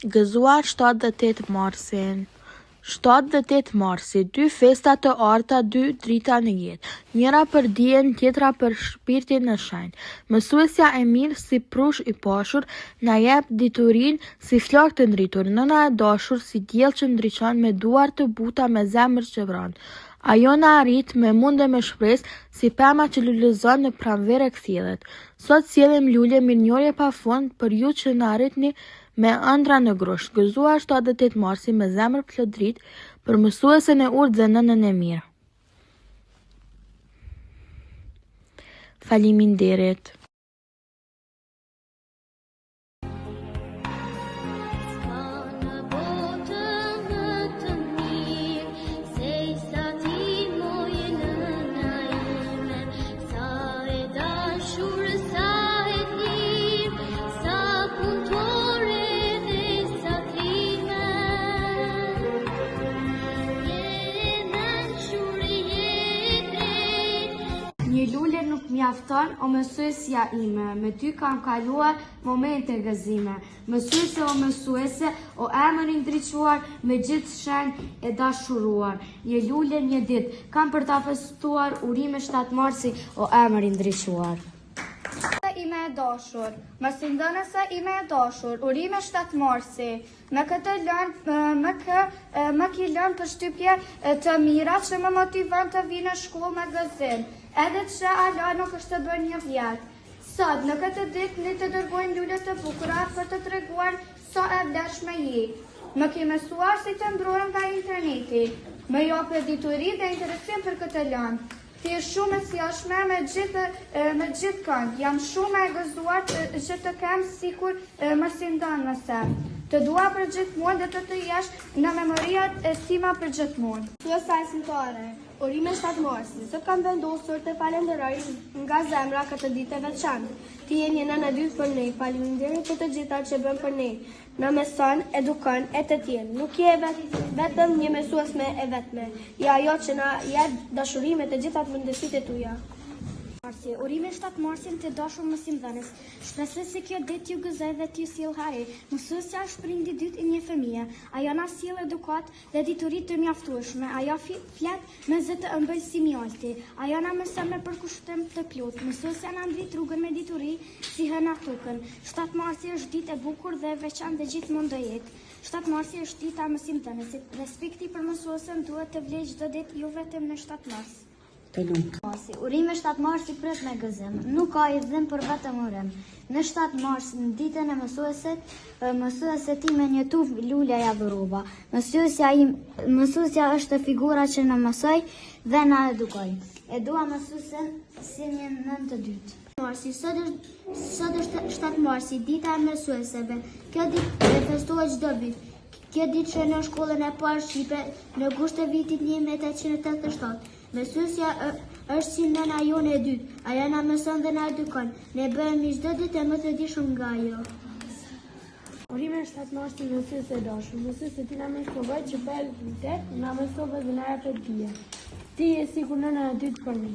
Gëzuar 7 dhe 8 marsin. 7 dhe 8 marsi, 2 festa të arta, 2 drita në jetë. Njëra për dijen, tjetra për shpirtin e shenjtë. Mësuesja e mirë si prush i pashur na jep diturinë si flakë të ndritur. Nëna e dashur si diell që ndriçon me duar të buta me zemër që vran. Ajo na arrit me mund dhe me shpresë si pema që lulëzon në pranverë e kthjellet. Sot sjellim lule mirënjohje pafund për ju që na arritni me ëndra në grush. Gëzuar 7 dhe 8 marsi me zemër plot dritë për mësuesen e urtë dhe nënën e mirë. Faleminderit. Një lule nuk mjafton, o mësuesja ime, me ty kam kaluar momente gëzime. Mësuese o mësuese, o emër i ndriçuar, me gjithë shenjë e dashuruar. Një lule një ditë, kam për ta festuar urime 7 marsi, o emër i ndriçuar. Ime e dashur, mësimdhënëse ime e dashur, urime 7 marsi. Me këtë më ki lënë përshtypje të mira që më motivon të vi në shkollë me gëzim, edhe që ala nuk është të bërë një vjetë. Sot, në këtë ditë, ne të dërgojnë lule të bukura për të treguar sa e vlefshme je. Më ki mësuar si të ndrohem nga interneti, më jope dituri dhe interesim për këtë lënë. Ti e shumë e sjellshme me gjithë kënd. Jam shumë e gëzuar që të kem sikur mësimdhënëse. Të dua për gjithmonë dhe të jesh në memoriat e sima për gjithmonë. Mësuesa arsimtare, urime 7 marsi. Sot kam vendosur të falenderoj nga zemra këtë ditë e veçantë. Ti je një nënë e dytë për ne. Faleminderit për të gjitha që bën për ne. Na mëson, edukon e të tjerë. Nuk je vetëm një mësuesme e vetme. Je ajo që na jep dashurinë të gjitha mundësitë tuaja. Urime 7 marsin të dashur mësimdhënës. Shpresoj se kjo ditë ju gëzoj dhe t'ju sjell hare. Mësuesja është prindi dytë i një fëmije. Ajo na sjell edukat dhe dituri të mjaftueshme. Ajo flet me zë të ëmbël si mjalti. Ajo na mëson me përkushtim të plotë. Mësuesja na ndrit rrugën me dituri si hëna tukën. 7 marsi është ditë e bukur dhe e veçantë dhe gjithmonë do jetë. 7 marsi është dita e mësimdhënësit. Respekti për mësuesen duhet të vlejë çdo ditë, jo vetëm në 7 mars. Urime 7 marsi pret me gëzim, nuk ka i dhim për vetëm urim. Në 7 mars, në ditën e mësueset time një tuf lule ja dhuruba. Mësuesja është figura që në mësoj dhe na edukoj. E dua mësuesen si një nën të dytë. Sot është 7 marsi, dita e mësueseve. Kjo ditë e festohet çdo vit. Kjo ditë që në shkollën e parë shqipe në gusht të vitit 1887. Mësuesja është si nëna jonë e dytë, ajo na mëson dhe na edukon. Ne bëhemi çdo ditë më të dishum nga ajo. Urime 7 marsi mësuese e dashur. Mësuese ti na mësove që për vite na mësove dhe na jep dije. Ti je sikur nëna e dytë për ne.